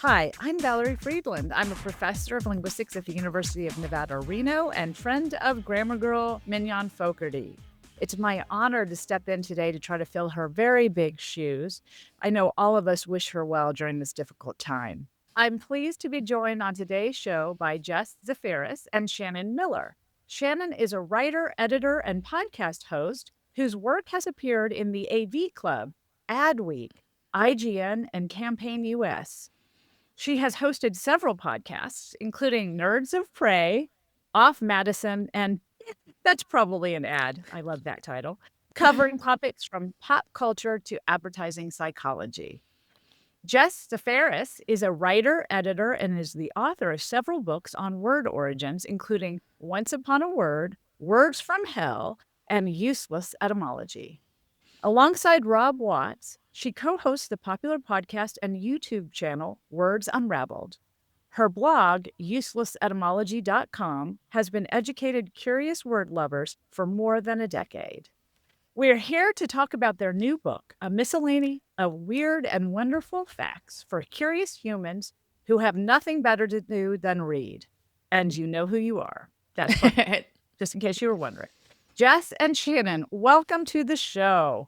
Hi, I'm Valerie Fridland. I'm a professor of linguistics at the University of Nevada, Reno, and friend of grammar girl Mignon Fogarty. It's my honor to step in today to try to fill her very big shoes. I know all of us wish her well during this difficult time. I'm pleased to be joined on today's show by Jess Zafarris and Shannon Miller. Shannon is a writer, editor, and podcast host whose work has appeared in the AV Club, Adweek, IGN, and Campaign US. She has hosted several podcasts, including Nerds of Prey, Off Madison, and that's probably an ad. I love that title. Covering topics from pop culture to advertising psychology. Jess Zafarris is a writer, editor, and is the author of several books on word origins, including Once Upon a Word, Words from Hell, and Useless Etymology. Alongside Rob Watts, she co-hosts the popular podcast and YouTube channel Words Unraveled. Her blog, uselessetymology.com, has been educated curious word lovers for more than a decade. We're here to talk about their new book, A Miscellany of Weird and Wonderful Facts for Curious Humans Who Have Nothing Better to Do Than Read. And you know who you are. That's fun. Just in case you were wondering. Jess and Shannon, welcome to the show.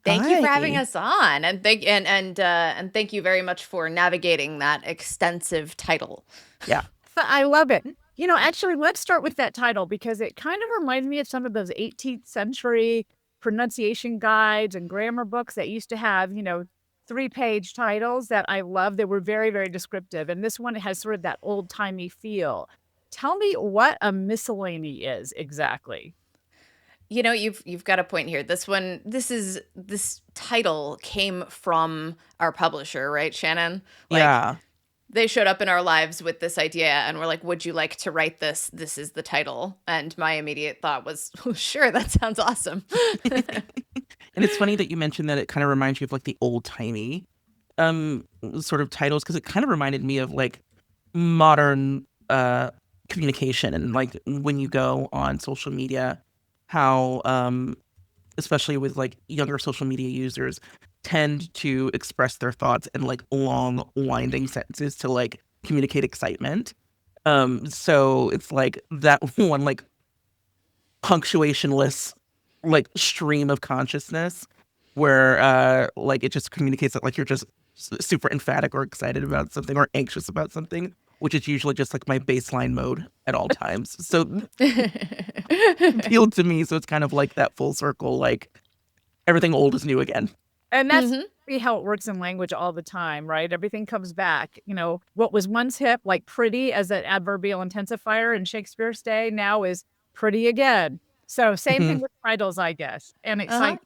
Thank you for having us on, and thank you very much for navigating that extensive title. Yeah, I love it. You know, actually, let's start with that title because it kind of reminds me of some of those 18th century pronunciation guides and grammar books that used to have, 3-page titles that I love. They were very, very descriptive, and this one has sort of that old-timey feel. Tell me what a miscellany is exactly. You know, you've got a point here. This title came from our publisher, right, Shannon? Yeah. They showed up in our lives with this idea and were like, would you like to write this? This is the title. And my immediate thought was, oh, sure, that sounds awesome. And it's funny that you mentioned that it kind of reminds you of like the old-timey sort of titles, because it kind of reminded me of like modern communication and like when you go on social media, how especially with like younger social media users tend to express their thoughts in like long winding sentences to like communicate excitement. So it's like that one like punctuationless like stream of consciousness where like it just communicates that like you're just super emphatic or excited about something or anxious about something, which is usually just like my baseline mode at all times. So appealed to me. So it's kind of like that full circle, like everything old is new again. And that's how it works in language all the time, right? Everything comes back. You know, what was once hip, like pretty as an adverbial intensifier in Shakespeare's day, now is pretty again. So same thing with titles, I guess. And it's like,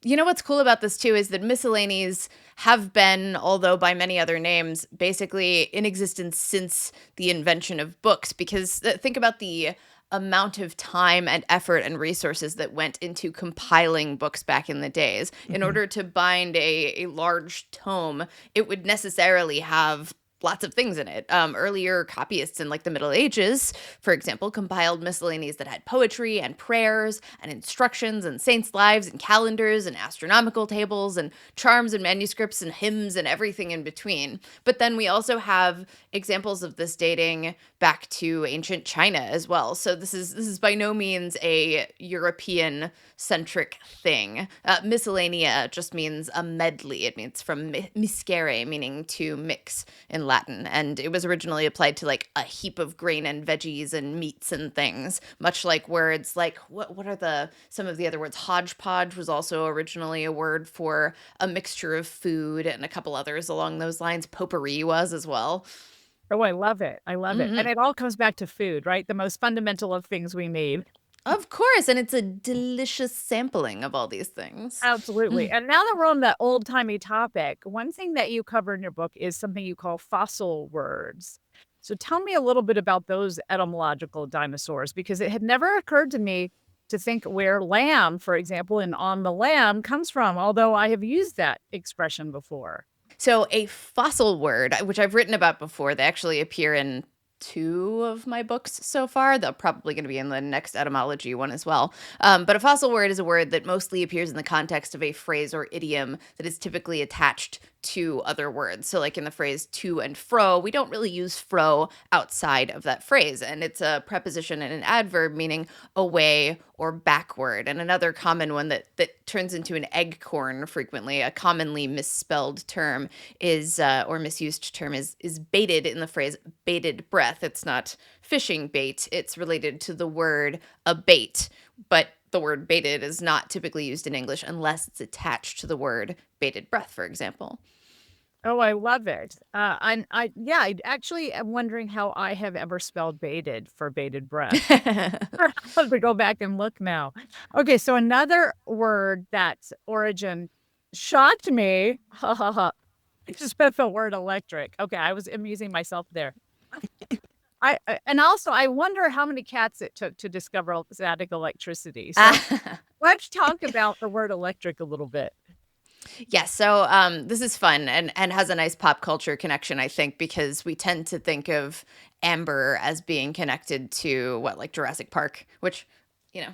you know what's cool about this, too, is that miscellanies have been, although by many other names, basically in existence since the invention of books. Because think about the amount of time and effort and resources that went into compiling books back in the days. In order to bind a large tome, it would necessarily have lots of things in it. Earlier copyists in like the Middle Ages, for example, compiled miscellanies that had poetry and prayers and instructions and saints' lives and calendars and astronomical tables and charms and manuscripts and hymns and everything in between. But then we also have examples of this dating back to ancient China as well. So this is by no means a European-centric thing. Miscellanea just means a medley. It means from miscere, meaning to mix in Latin, and it was originally applied to like a heap of grain and veggies and meats and things, much like words like what are some of the other words? Hodgepodge was also originally a word for a mixture of food, and a couple others along those lines. Potpourri was as well. Oh, I love it. I love it. And it all comes back to food, right? The most fundamental of things we need. Of course, and it's a delicious sampling of all these things. Absolutely. And now that we're on that old-timey topic, one thing that you cover in your book is something you call fossil words. So tell me a little bit about those etymological dinosaurs, because it had never occurred to me to think where lamb, for example, and on the lamb comes from, although I have used that expression before. So a fossil word, which I've written about before, they actually appear in 2 of my books so far. They're probably going to be in the next etymology one as well. But a fossil word is a word that mostly appears in the context of a phrase or idiom that is typically attached to other words. So like in the phrase to and fro, we don't really use fro outside of that phrase. And it's a preposition and an adverb meaning away or backward. And another common one that turns into an eggcorn frequently, a commonly misspelled term is, or misused term is baited in the phrase bated breath. It's not fishing bait. It's related to the word abate, but the word baited is not typically used in English unless it's attached to the word bated breath, for example. Oh, I love it. I actually am wondering how I have ever spelled baited for bated breath. I'll have to go back and look now. Okay, so another word that's origin shocked me. Ha ha ha. I just spelled the word electric. Okay, I was amusing myself there. And also I wonder how many cats it took to discover static electricity. So let's talk about the word electric a little bit. Yes, so this is fun and has a nice pop culture connection, I think, because we tend to think of amber as being connected to like Jurassic Park, which,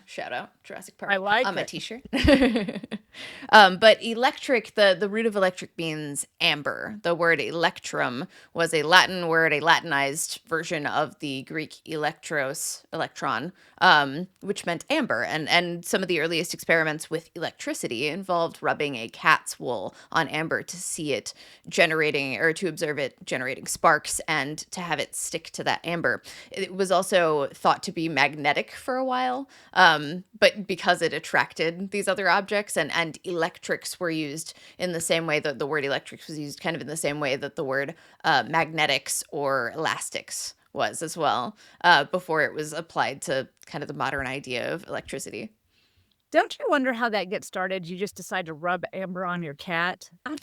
shout out Jurassic Park. I like on my it. t-shirt. But electric, the root of electric means amber. The word electrum was a Latin word, a Latinized version of the Greek electron, which meant amber. And some of the earliest experiments with electricity involved rubbing a cat's wool on amber to see it generating, or to observe it generating sparks and to have it stick to that amber. It was also thought to be magnetic for a while, but because it attracted these other objects, and electrics were used in the same way that the word electrics was used, kind of in the same way that the word magnetics or elastics was as well, before it was applied to kind of the modern idea of electricity. Don't you wonder how that gets started? You just decide to rub amber on your cat? I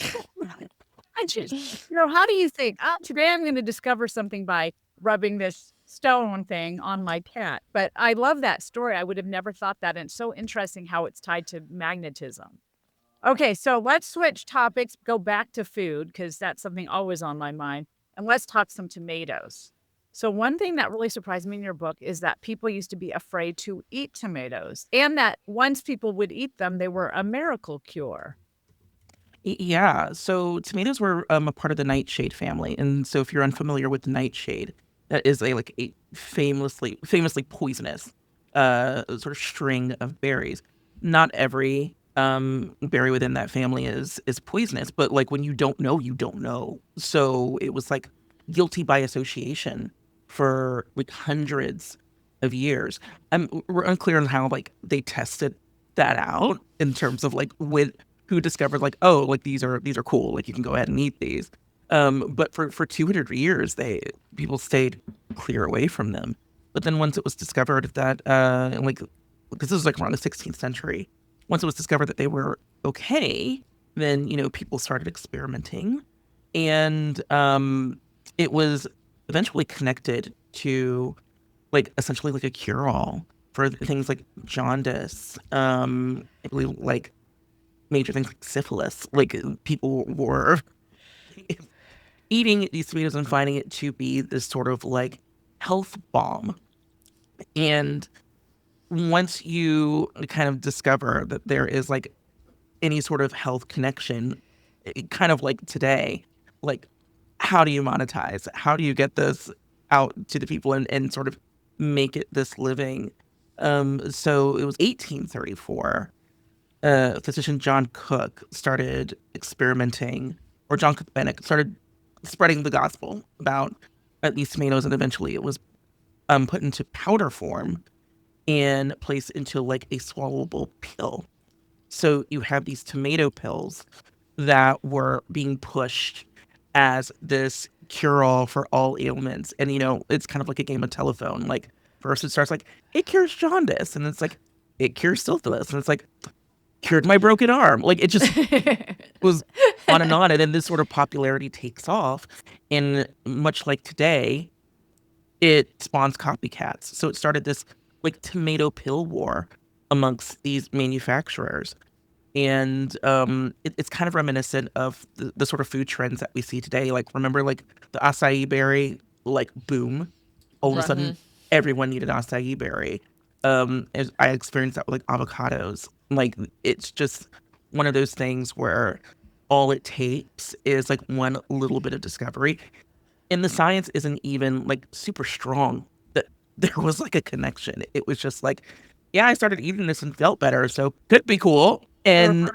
just, how do you think, today I'm going to discover something by rubbing this stone thing on my cat? But I love that story. I would have never thought that. And it's so interesting how it's tied to magnetism. Okay, so let's switch topics, go back to food, because that's something always on my mind. And let's talk some tomatoes. So one thing that really surprised me in your book is that people used to be afraid to eat tomatoes, and that once people would eat them, they were a miracle cure. Yeah, so tomatoes were a part of the nightshade family, and so if you're unfamiliar with the nightshade, that is a famously poisonous sort of string of berries. Not every berry within that family is poisonous, but like when you don't know, you don't know. So it was like guilty by association for like hundreds of years. We're unclear on how like they tested that out in terms of like with who discovered like, oh, like these are cool, like you can go ahead and eat these. But for 200 years, people stayed clear away from them. But then once it was discovered that because this was like around the 16th century, once it was discovered that they were okay, then people started experimenting, and it was eventually connected to like essentially like a cure-all for things like jaundice, I believe like major things like syphilis. Like people were eating these tomatoes and finding it to be this sort of like health balm. And once you kind of discover that there is like any sort of health connection, kind of like today, like how do you monetize? How do you get this out to the people and sort of make it this living? So it was 1834. Physician John Cook started experimenting, or John Cook Bennett started spreading the gospel about these tomatoes, and eventually it was put into powder form and placed into like a swallowable pill. So you have these tomato pills that were being pushed as this cure-all for all ailments. And, it's kind of like a game of telephone. Like, first it starts like, it cures jaundice. And it's like, it cures syphilis. And it's like, cured my broken arm. Like, it just was on. And then this sort of popularity takes off. And much like today, it spawns copycats. So it started this, like, tomato pill war amongst these manufacturers. And it's kind of reminiscent of the sort of food trends that we see today. Like, remember, like, the acai berry, like, boom. All of a sudden, everyone needed acai berry. I experienced that with, like, avocados. Like, it's just one of those things where all it takes is like one little bit of discovery. And the science isn't even like super strong that there was like a connection. It was just like, yeah, I started eating this and felt better, so could be cool. And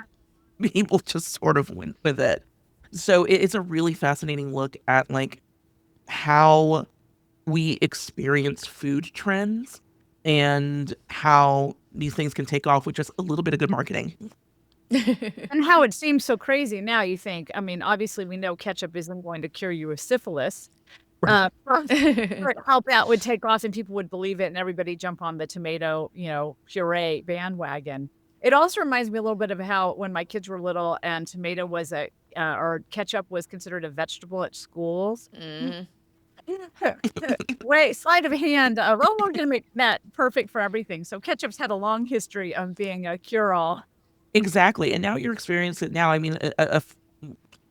people just sort of went with it. So it's a really fascinating look at like how we experience food trends and how these things can take off with just a little bit of good marketing. And how it seems so crazy now, you think. I mean, obviously, we know ketchup isn't going to cure you of syphilis. Right. How that would take off and people would believe it and everybody jump on the tomato, puree bandwagon. It also reminds me a little bit of how when my kids were little and tomato was or ketchup was considered a vegetable at schools. Mhm. Wait, sleight of hand. We're going to make that perfect for everything. So ketchup's had a long history of being a cure-all. Exactly. And now you're experiencing it now. I mean,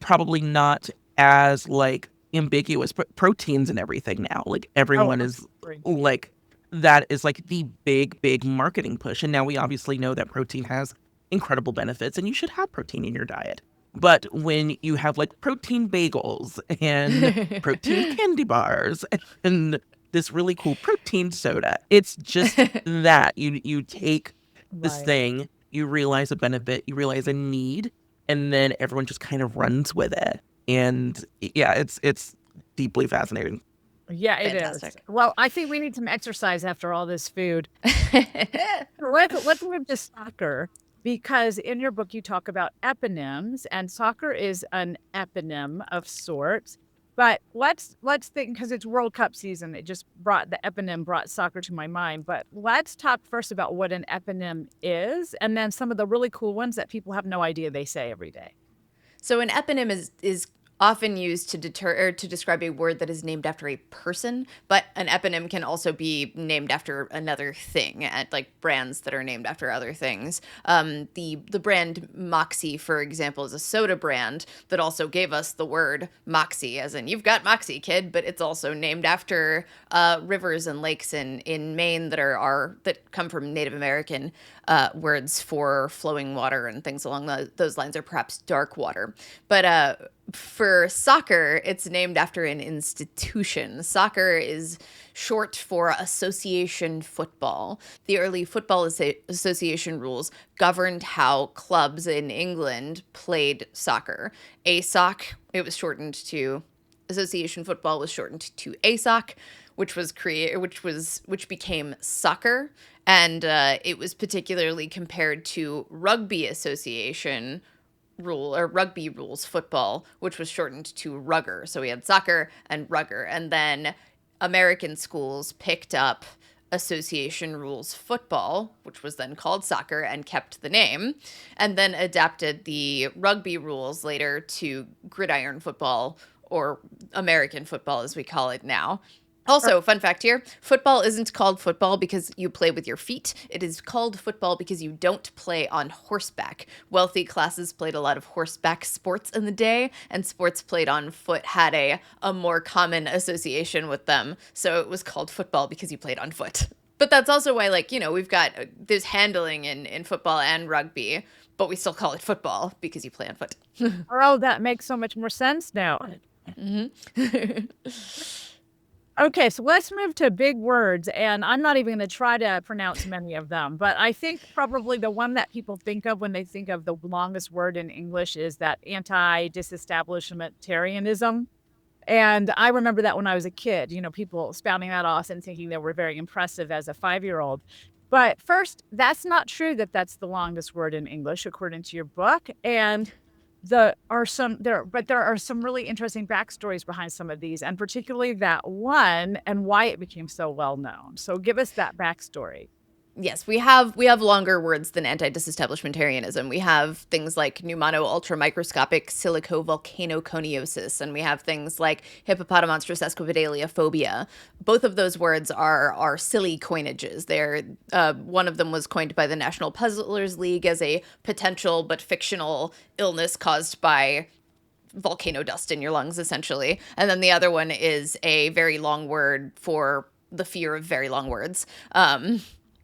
probably not as like ambiguous, but proteins and everything now. Like everyone is like, that is like the big marketing push. And now we obviously know that protein has incredible benefits and you should have protein in your diet. But when you have like protein bagels and protein candy bars and this really cool protein soda, it's just that you take this thing, you realize a benefit, you realize a need, and then everyone just kind of runs with it. And yeah, it's deeply fascinating. Yeah, it Fantastic. is. Well, I think we need some exercise after all this food. Let's move to soccer, because in your book you talk about eponyms, and soccer is an eponym of sorts. But let's think, because it's World Cup season, the eponym brought soccer to my mind. But let's talk first about what an eponym is, and then some of the really cool ones that people have no idea they say every day. So an eponym is often used to describe a word that is named after a person, but an eponym can also be named after another thing, like brands that are named after other things. The brand Moxie, for example, is a soda brand that also gave us the word Moxie, as in you've got Moxie, kid, but it's also named after rivers and lakes in Maine that come from Native American words for flowing water and things along those lines, or perhaps dark water. But for soccer, it's named after an institution. Soccer is short for association football. The early football association rules governed how clubs in England played soccer. ASOC, it was shortened to association football was shortened to ASOC, which became soccer, and it was particularly compared to rugby association rugby rules football, which was shortened to rugger. So we had soccer and rugger, and then American schools picked up association rules football, which was then called soccer, and kept the name, and then adapted the rugby rules later to gridiron football, or American football as we call it now. Also, fun fact here, football isn't called football because you play with your feet. It is called football because you don't play on horseback. Wealthy classes played a lot of horseback sports in the day, and sports played on foot had a more common association with them. So it was called football because you played on foot. But that's also why, we've got, there's handling in football and rugby, but we still call it football because you play on foot. Oh, that makes so much more sense now. Mm-hmm. Okay, so let's move to big words, and I'm not even going to try to pronounce many of them, but I think probably the one that people think of when they think of the longest word in English is that anti-disestablishmentarianism. And I remember that when I was a kid, people spouting that off and thinking they were very impressive as a 5-year-old. But first, that's not true that that's the longest word in English, according to your book. And there are some really interesting backstories behind some of these, and particularly that one and why it became so well known. So give us that backstory. Yes, we have longer words than anti-disestablishmentarianism. We have things like pneumano-ultramicroscopic silico-volcanoconiosis, and we have things like hippopotamonstrous esquipedalia phobia. Both of those words are silly coinages. They're one of them was coined by the National Puzzlers League as a potential but fictional illness caused by volcano dust in your lungs, essentially. And then the other one is a very long word for the fear of very long words.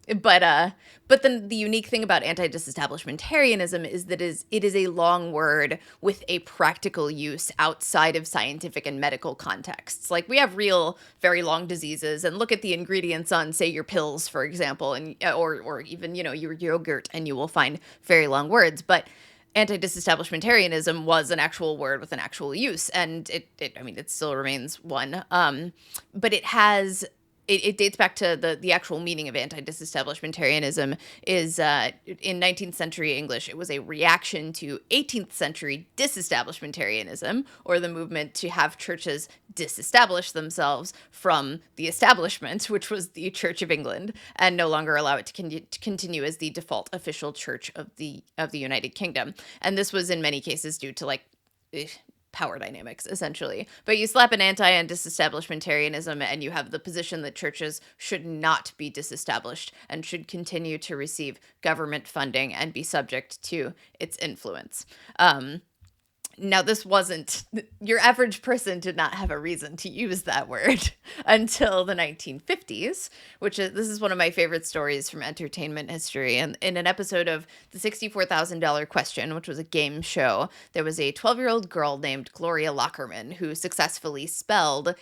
But then the unique thing about anti-disestablishmentarianism is that it is a long word with a practical use outside of scientific and medical contexts. Like, we have real very long diseases, and look at the ingredients on, say, your pills, for example, and or even, you know, your yogurt, and you will find very long words. But anti-disestablishmentarianism was an actual word with an actual use, and I mean, it still remains one. But it dates back to the actual meaning of anti-disestablishmentarianism is in 19th century English, it was a reaction to 18th century disestablishmentarianism, or the movement to have churches disestablish themselves from the establishment, which was the Church of England, and no longer allow it to continue as the default official church of the United Kingdom. And this was in many cases due to, like, power dynamics, essentially. But you slap an anti and disestablishmentarianism, and you have the position that churches should not be disestablished and should continue to receive government funding and be subject to its influence. Now, this wasn't, your average person did not have a reason to use that word until the 1950s, this is one of my favorite stories from entertainment history. And in an episode of the $64,000 Question, which was a game show, there was a 12-year-old girl named Gloria Lockerman who successfully spelled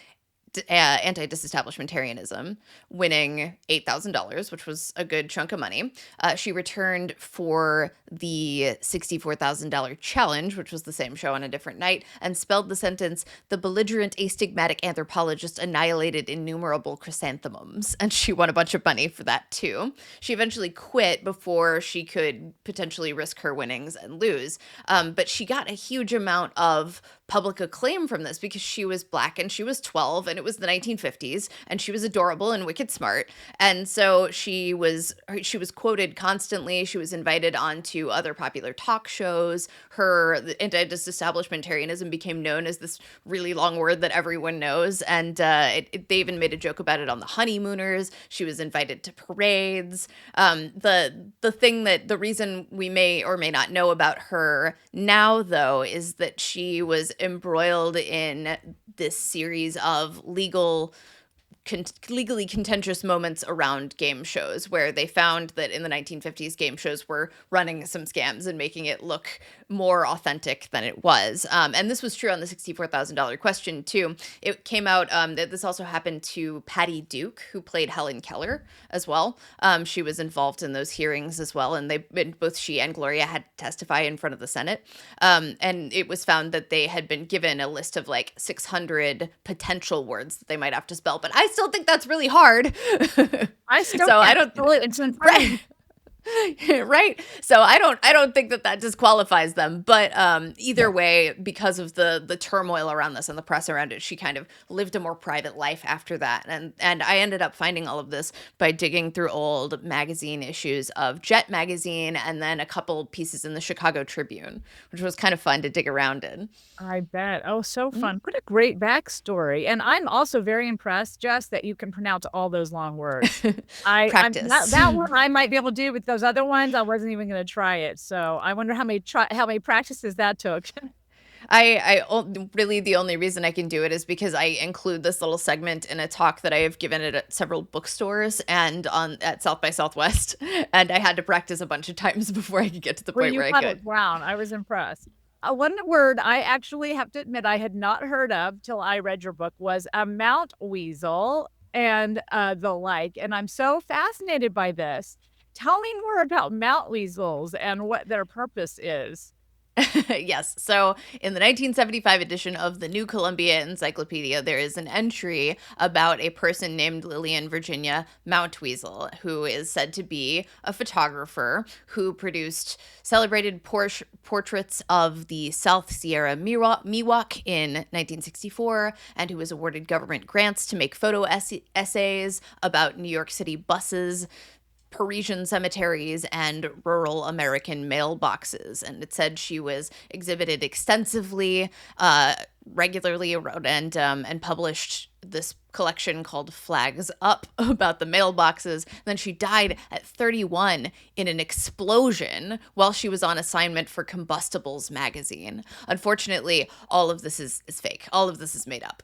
anti-disestablishmentarianism, winning $8,000, which was a good chunk of money. She returned for the $64,000 challenge, which was the same show on a different night, and spelled the sentence, "The belligerent astigmatic anthropologist annihilated innumerable chrysanthemums." And she won a bunch of money for that, too. She eventually quit before she could potentially risk her winnings and lose. But she got a huge amount of public acclaim from this because she was Black and she was 12 and it was the 1950s and she was adorable and wicked smart. And so she was quoted constantly. She was invited onto other popular talk shows. Her anti-disestablishmentarianism became known as this really long word that everyone knows. And they even made a joke about it on The Honeymooners. She was invited to parades. The reason we may or may not know about her now, though, is that she was embroiled in this series of legally contentious moments around game shows, where they found that in the 1950s, game shows were running some scams and making it look more authentic than it was. And this was true on the $64,000 Question, too. It came out that this also happened to Patty Duke, who played Helen Keller as well. She was involved in those hearings as well, and both she and Gloria had to testify in front of the Senate. And it was found that they had been given a list of like 600 potential words that they might have to spell, but I still think that's really hard. I still so I don't it's right. Right. So I don't think that disqualifies them. But either way, because of the turmoil around this and the press around it, she kind of lived a more private life after that. And I ended up finding all of this by digging through old magazine issues of Jet magazine and then a couple pieces in the Chicago Tribune, which was kind of fun to dig around in. I bet. Oh, so fun. What a great backstory. And I'm also very impressed, Jess, that you can pronounce all those long words. Practice. That one I might be able to do. With those other ones, I wasn't even going to try it. So I wonder how many practices that took. Really the only reason I can do it is because I include this little segment in a talk that I have given at several bookstores and at South by Southwest, and I had to practice a bunch of times before I could get to the point where I could. Brown. I was impressed. One word I actually have to admit I had not heard of till I read your book was a mountweasel and the like, and I'm so fascinated by this. Tell me more about mountweasels and what their purpose is. Yes. So in the 1975 edition of the New Columbia Encyclopedia, there is an entry about a person named Lillian Virginia Mountweasel, who is said to be a photographer who produced celebrated portraits of the South Sierra Miwok in 1964, and who was awarded government grants to make photo essays about New York City buses, Parisian cemeteries, and rural American mailboxes. And it said she was exhibited extensively, regularly, and published this collection called Flags Up about the mailboxes. Then she died at 31 in an explosion while she was on assignment for Combustibles magazine. Unfortunately, all of this is fake. All of this is made up.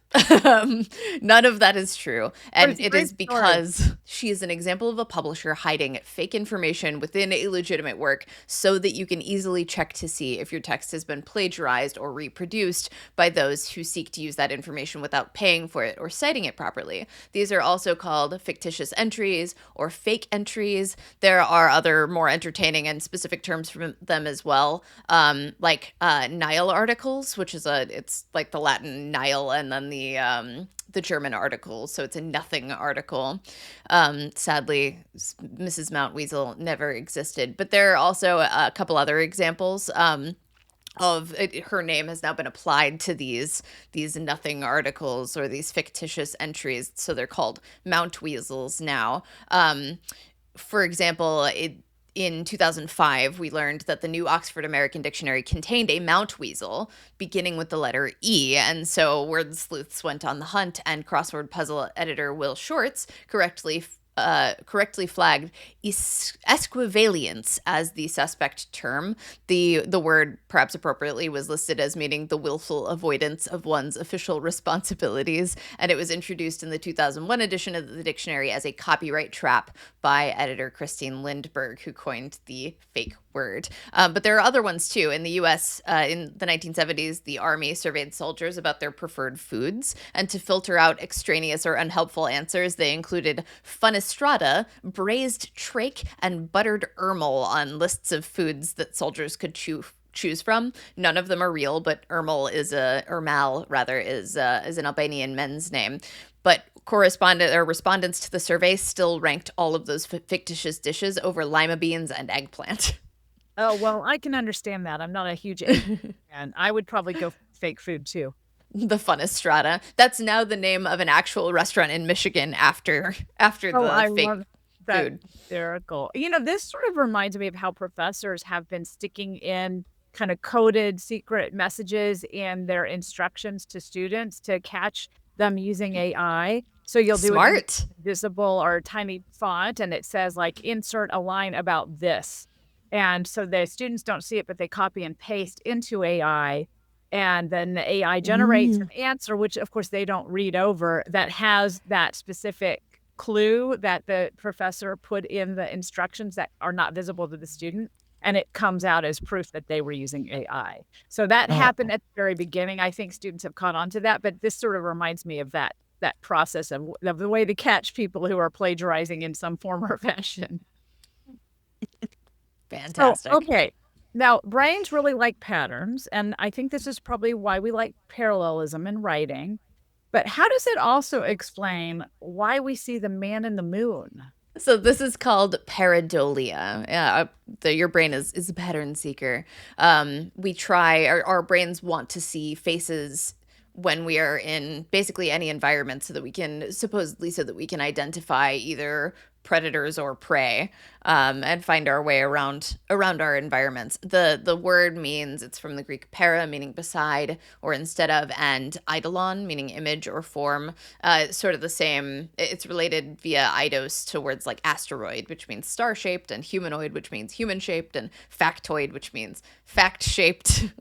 None of that is true. And it is because she is an example of a publisher hiding fake information within a legitimate work so that you can easily check to see if your text has been plagiarized or reproduced by those who seek to use that information without paying for it or citing it properly. These are also called fictitious entries or fake entries. There are other more entertaining and specific terms for them as well, like Nile articles, which is it's like the Latin Nile and then the German article, so it's a nothing article. Sadly, Mrs. Mountweasel never existed, but there are also a couple other examples. Of it, her name has now been applied to these nothing articles or these fictitious entries, so they're called mountweazels now. For example, in 2005, we learned that the new Oxford American Dictionary contained a mountweasel beginning with the letter E, and so word sleuths went on the hunt, and crossword puzzle editor Will Shorts correctly flagged esquivalience as the suspect term. The word, perhaps appropriately, was listed as meaning the willful avoidance of one's official responsibilities, and it was introduced in the 2001 edition of the dictionary as a copyright trap by editor Christine Lindbergh, who coined the fake word. But there are other ones too. In the U.S., in the 1970s, the Army surveyed soldiers about their preferred foods, and to filter out extraneous or unhelpful answers, they included funestrata, braised trach, and buttered ermel on lists of foods that soldiers could choose from. None of them are real, but ermal is an Albanian men's name. But respondents to the survey still ranked all of those fictitious dishes over lima beans and eggplant. Oh, well, I can understand that. I'm not a huge fan. I would probably go fake food too. The Funestrata. That's now the name of an actual restaurant in Michigan after the fake love that food. Hysterical. This sort of reminds me of how professors have been sticking in kind of coded secret messages in their instructions to students to catch them using AI. So you'll do it in visible or tiny font, and it says like insert a line about this. And so the students don't see it, but they copy and paste into AI. And then the AI generates an answer, which of course they don't read over, that has that specific clue that the professor put in the instructions that are not visible to the student. And it comes out as proof that they were using AI. So that happened at the very beginning. I think students have caught on to that, but this sort of reminds me of that process of the way to catch people who are plagiarizing in some form or fashion. Fantastic. Oh, okay. Now, brains really like patterns, and I think this is probably why we like parallelism in writing. But how does it also explain why we see the man in the moon? So this is called pareidolia. Your brain is a pattern seeker. Our brains want to see faces when we are in basically any environment so that we can identify either predators or prey, and find our way around our environments. The word means, it's from the Greek para, meaning beside or instead of, and eidolon, meaning image or form. Sort of the same. It's related via eidos to words like asteroid, which means star-shaped, and humanoid, which means human-shaped, and factoid, which means fact-shaped.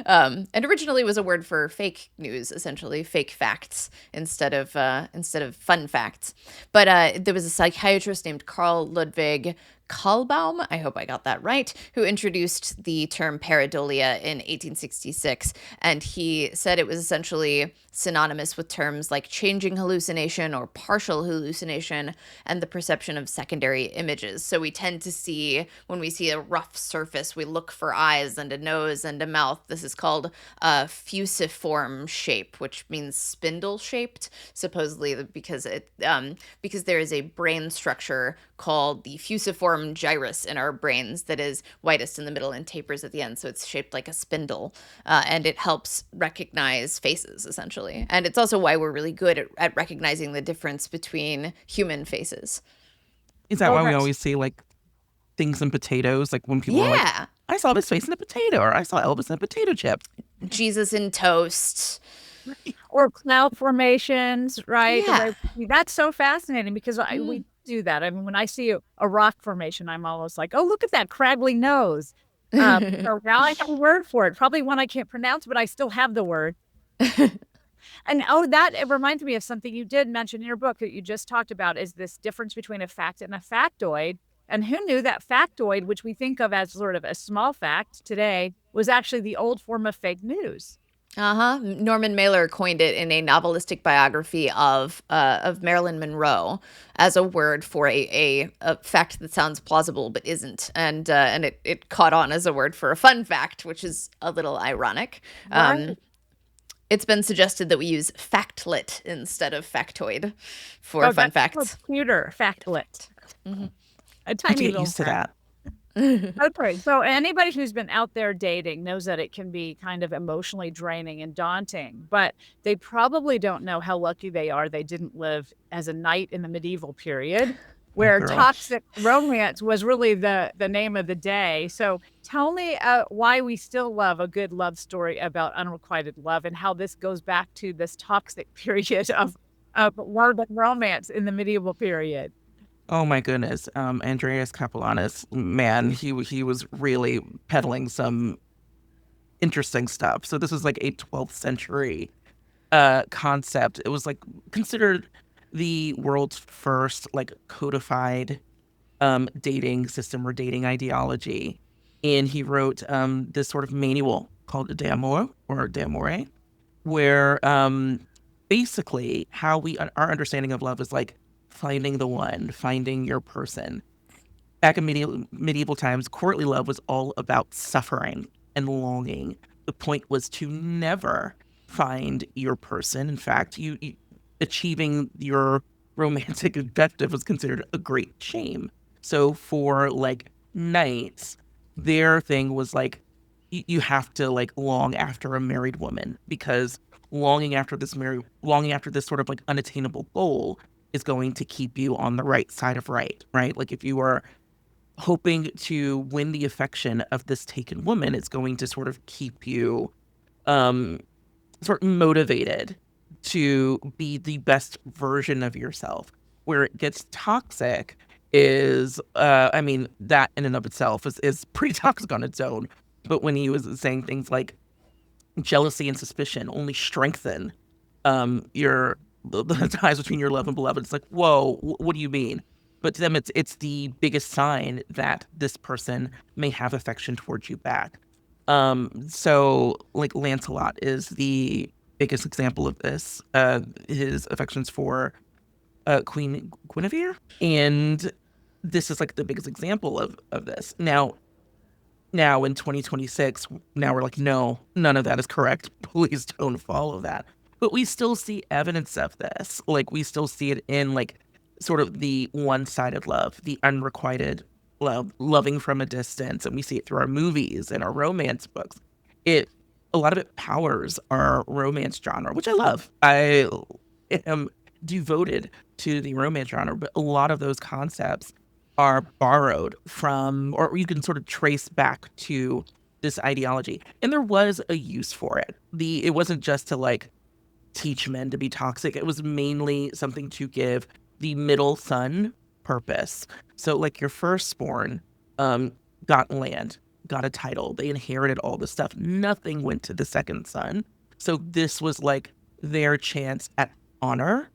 And originally was a word for fake news, essentially fake facts instead of fun facts. But there was a psychiatrist named Carl Ludwig Kahlbaum, I hope I got that right, who introduced the term pareidolia in 1866, and he said it was essentially synonymous with terms like changing hallucination or partial hallucination and the perception of secondary images. So we tend to see, when we see a rough surface, we look for eyes and a nose and a mouth. This is called a fusiform shape, which means spindle-shaped, supposedly because there is a brain structure called the fusiform gyrus in our brains that is widest in the middle and tapers at the end, so it's shaped like a spindle, and it helps recognize faces, essentially. And it's also why we're really good at recognizing the difference between human faces. Is that why we always see like things in potatoes? Like when people are like, I saw this face in a potato, or I saw Elvis in a potato chip. Jesus in toast. Or cloud formations, right? Yeah. That's so fascinating because Mm. we do that. I mean, when I see a rock formation, I'm almost like, oh, look at that craggly nose. So now I have a word for it, probably one I can't pronounce, but I still have the word. And it reminds me of something you did mention in your book that you just talked about is this difference between a fact and a factoid. And who knew that factoid, which we think of as sort of a small fact today, was actually the old form of fake news. Norman Mailer coined it in a novelistic biography of Marilyn Monroe as a word for a fact that sounds plausible but isn't, and it caught on as a word for a fun fact, which is a little ironic. Right. It's been suggested that we use factlet instead of factoid for Oh, fun that's facts. computer factlet. Mhm. A I tiny get little used to fact. that. Okay, so anybody who's been out there dating knows that it can be kind of emotionally draining and daunting, but they probably don't know how lucky they are they didn't live as a knight in the medieval period, where girl. toxic romance was really the name of the day. So tell me why we still love a good love story about unrequited love and how this goes back to this toxic period of love and romance in the medieval period. Oh my goodness. Andreas Capellanus, man, he was really peddling some interesting stuff. So this was like a 12th century concept. It was like considered the world's first like codified dating system or dating ideology. And he wrote this sort of manual called De Amor or De Amore, where basically how our understanding of love is like finding the one, finding your person. Back in medieval times, courtly love was all about suffering and longing. The point was to never find your person. In fact, you achieving your romantic objective was considered a great shame. So for like knights, their thing was like you have to like long after a married woman because longing after this sort of like unattainable goal is going to keep you on the right side of right? Like if you are hoping to win the affection of this taken woman, it's going to sort of keep you um sort of motivated to be the best version of yourself. Where it gets toxic is I mean, that in and of itself is pretty toxic on its own. But when he was saying things like jealousy and suspicion only strengthen your the ties between your love and beloved. It's like, whoa, what do you mean? But to them, it's the biggest sign that this person may have affection towards you back. So like Lancelot is the biggest example of this. His affections for Queen Guinevere, and this is like the biggest example of this. Now in 2026, now we're like, no, none of that is correct. Please don't follow that. But we still see evidence of this. Like we still see it in like sort of the one-sided love, the unrequited love, loving from a distance, and we see it through our movies and our romance books. It a lot of it powers our romance genre, which I love. I am devoted to the romance genre, but a lot of those concepts are borrowed from, or you can sort of trace back to this ideology. And there was a use for it. It wasn't just to like teach men to be toxic. It was mainly something to give the middle son purpose. So like your firstborn got land, got a title, they inherited all this stuff. Nothing went to the second son. So this was like their chance at honor.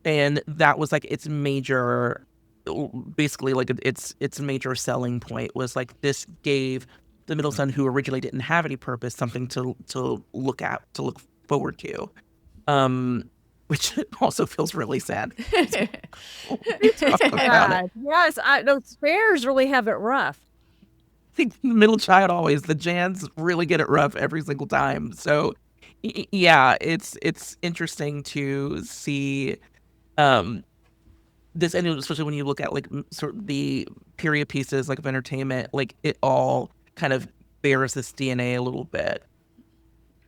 And that was like its major, basically like its major selling point was like this gave the middle son who originally didn't have any purpose something to look at, to look forward to. Which also feels really sad. Talk about it. Yes, those fairs really have it rough. I think the middle child always, the Jans really get it rough every single time. So yeah, it's interesting to see this, and especially when you look at like sort of the period pieces like of entertainment, like it all kind of bears this DNA a little bit.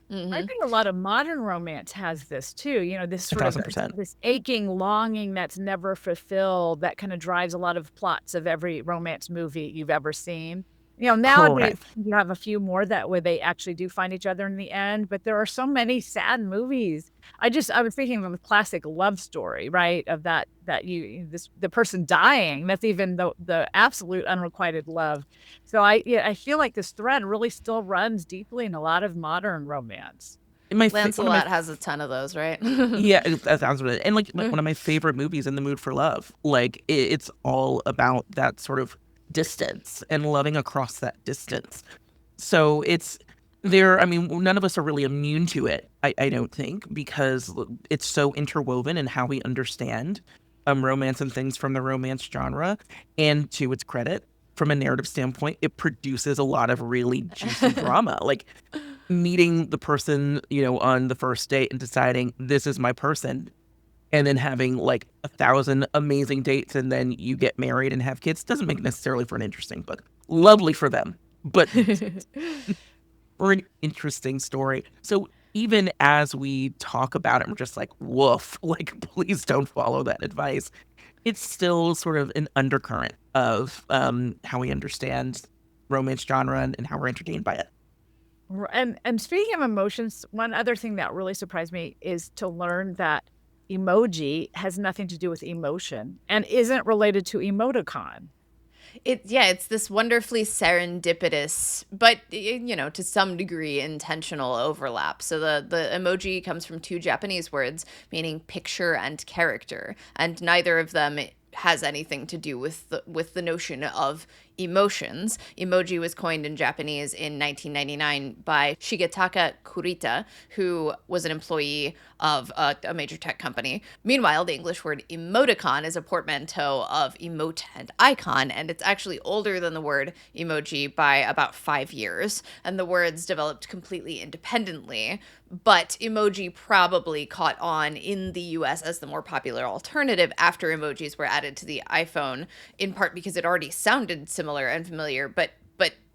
I think a lot of modern romance has this too. You know, this sort of 1000%. this aching longing that's never fulfilled that kind of drives a lot of plots of every romance movie you've ever seen. Nowadays Correct. you have a few more that where they actually do find each other in the end, but there are so many sad movies. I was thinking of a classic love story, right? Of that the person dying. That's even the absolute unrequited love. So I feel like this thread really still runs deeply in a lot of modern romance. One of my Lancelot has a ton of those, right? Yeah, that sounds really, and like one of my favorite movies, In the Mood for Love. Like it's all about that sort of distance and loving across that distance. So it's there. I mean, none of us are really immune to it. I don't think, because it's so interwoven in how we understand romance and things from the romance genre. And to its credit, from a narrative standpoint, it produces a lot of really juicy drama. Like meeting the person, on the first date and deciding this is my person, and then having like 1,000 amazing dates, and then you get married and have kids doesn't make necessarily for an interesting book. Lovely for them, but for an interesting story. So even as we talk about it, I'm just like, woof, like, please don't follow that advice. It's still sort of an undercurrent of how we understand romance genre and how we're entertained by it. And speaking of emotions, one other thing that really surprised me is to learn that emoji has nothing to do with emotion and isn't related to emoticon. It's this wonderfully serendipitous, but to some degree intentional overlap. So the emoji comes from two Japanese words meaning picture and character, and neither of them has anything to do with the notion of emotions. Emoji was coined in Japanese in 1999 by Shigetaka Kurita, who was an employee of a major tech company. Meanwhile, the English word emoticon is a portmanteau of emote and icon, and it's actually older than the word emoji by about 5 years. And the words developed completely independently. But emoji probably caught on in the US as the more popular alternative after emojis were added to the iPhone, in part because it already sounded similar and familiar, but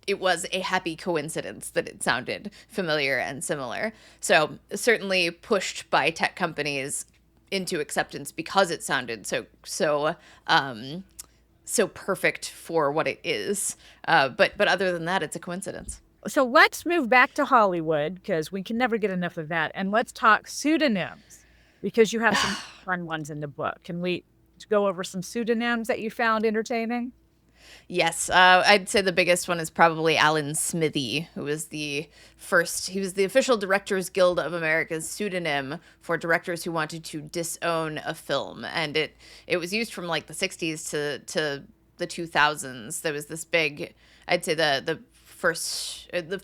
it was a happy coincidence that it sounded familiar and similar. So certainly pushed by tech companies into acceptance because it sounded so perfect for what it is. But other than that, it's a coincidence. So let's move back to Hollywood because we can never get enough of that. And let's talk pseudonyms because you have some fun ones in the book. Can we go over some pseudonyms that you found entertaining? Yes, I'd say the biggest one is probably Alan Smithy, who was he was the official Directors Guild of America's pseudonym for directors who wanted to disown a film. And it was used from like the 60s to the 2000s. There was this big, I'd say the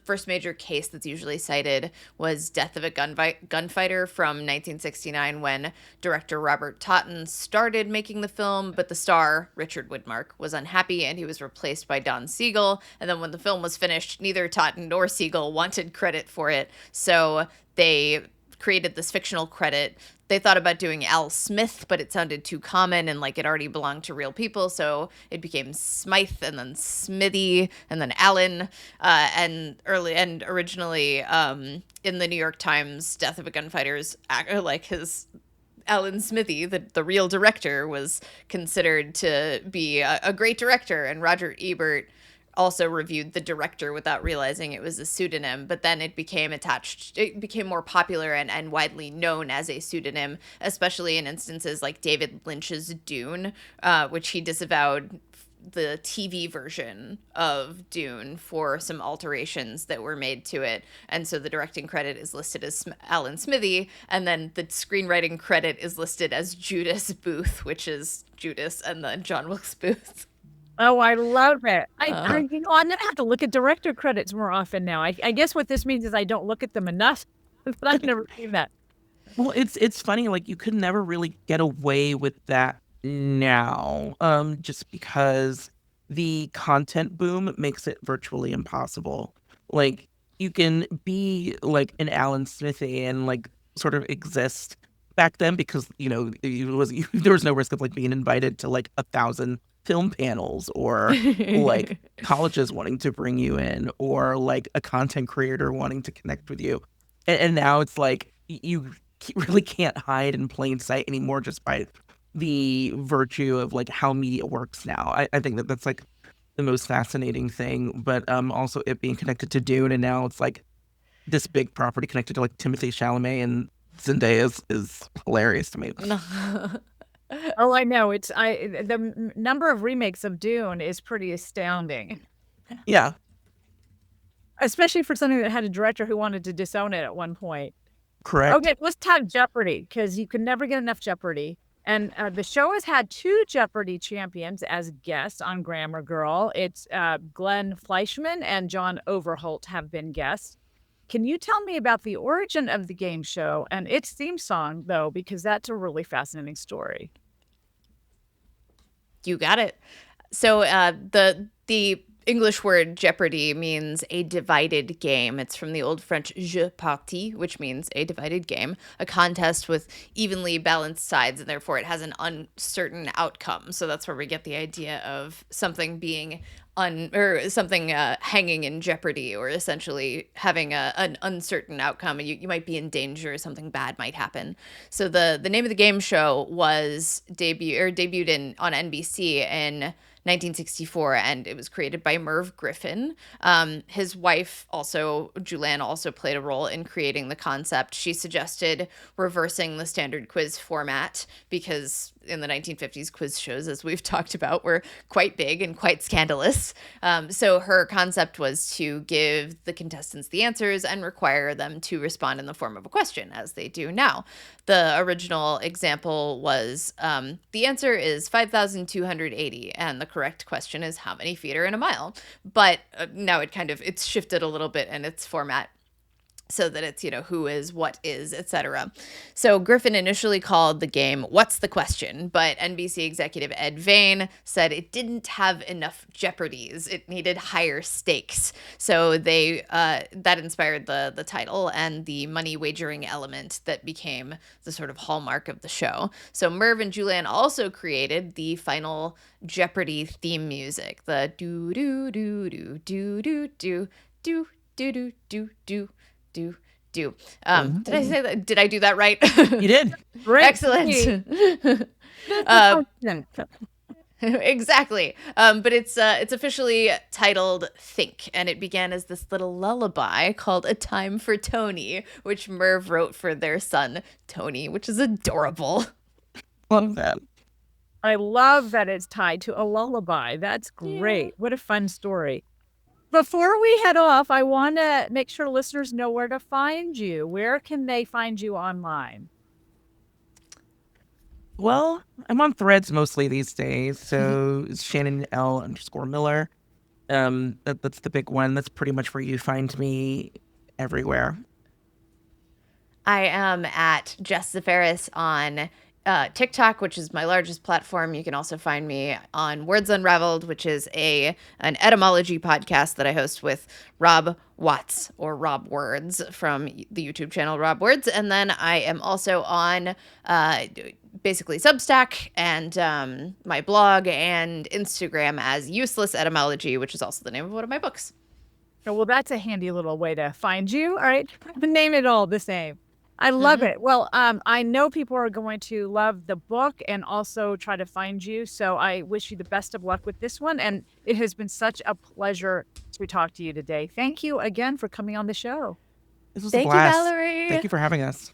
first major case that's usually cited was Death of a Gunfighter from 1969, when director Robert Totten started making the film, but the star, Richard Widmark, was unhappy and he was replaced by Don Siegel. And then when the film was finished, neither Totten nor Siegel wanted credit for it, so they created this fictional credit. They thought about doing Al Smith, but it sounded too common and like it already belonged to real people, so it became Smythe and then Smithy and then Allen. And originally in the New York Times, Death of a Gunfighter's like his Alan Smithy, the real director, was considered to be a great director, and Roger Ebert also reviewed the director without realizing it was a pseudonym, but then it became more popular and widely known as a pseudonym, especially in instances like David Lynch's Dune, which he disavowed the TV version of Dune for some alterations that were made to it. And so the directing credit is listed as Alan Smithy, and then the screenwriting credit is listed as Judas Booth, which is Judas and then John Wilkes Booth. Oh, I love it. I'm gonna have to look at director credits more often now. I guess what this means is I don't look at them enough, but I've never seen that. Well, it's funny, like you could never really get away with that now, just because the content boom makes it virtually impossible. Like you can be like an Alan Smithy and like sort of exist back then because there was no risk of like being invited to like 1,000 film panels, or like colleges wanting to bring you in, or like a content creator wanting to connect with you. And now it's like you really can't hide in plain sight anymore just by the virtue of like how media works now. I think that's like the most fascinating thing, but also it being connected to Dune, and now it's like this big property connected to like Timothée Chalamet and Zendaya is hilarious to me. Oh, I know. The number of remakes of Dune is pretty astounding, Yeah, especially for something that had a director who wanted to disown it at one point. correct. Okay, let's talk Jeopardy, because you can never get enough Jeopardy. And the show has had 2 Jeopardy champions as guests on Grammar Girl. It's Glenn Fleischman and John Overholt have been guests. Can you tell me about the origin of the game show and its theme song, though, because that's a really fascinating story. You got it. So the English word Jeopardy means a divided game. It's from the old French jeu parti, which means a divided game, a contest with evenly balanced sides, and therefore it has an uncertain outcome. So that's where we get the idea of something being something hanging in jeopardy, or essentially having an uncertain outcome, and you might be in danger, something bad might happen. So the name of the game show was debuted on NBC in 1964, and it was created by Merv Griffin. His wife, Julianne, also played a role in creating the concept. She suggested reversing the standard quiz format because in the 1950s, quiz shows, as we've talked about, were quite big and quite scandalous. So her concept was to give the contestants the answers and require them to respond in the form of a question, as they do now. The original example was the answer is 5,280, and the correct question is how many feet are in a mile. But now it's shifted a little bit in its format, so that it's, who is, what is, etc. So Griffin initially called the game What's the Question? But NBC executive Ed Vane said it didn't have enough jeopardies. It needed higher stakes. So that inspired the title and the money wagering element that became the sort of hallmark of the show. So Merv and Julianne also created the final Jeopardy theme music, the do do do do do do do do do do do do. Did I say that? Did I do that right? You did. Great. Excellent. Exactly. But it's officially titled Think, and it began as this little lullaby called A Time for Tony, which Merv wrote for their son Tony, which is adorable. Love that. I love that it's tied to a lullaby. That's great. Yeah. What a fun story. Before we head off, I want to make sure listeners know where to find you. Where can they find you online? Well, I'm on Threads mostly these days, so it's Shannon L_Miller. That's the big one. That's pretty much where you find me everywhere. I am at Jess Zafarris on TikTok, which is my largest platform. You can also find me on Words Unraveled, which is an etymology podcast that I host with Rob Watts, or Rob Words, from the YouTube channel Rob Words. And then I am also on basically Substack and my blog and Instagram as Useless Etymology, which is also the name of one of my books. Oh, well, that's a handy little way to find you. All right. Name it all the same. I love it. Well, I know people are going to love the book and also try to find you. So I wish you the best of luck with this one. And it has been such a pleasure to talk to you today. Thank you again for coming on the show. This was Thank a blast. you, Valerie. Thank you for having us.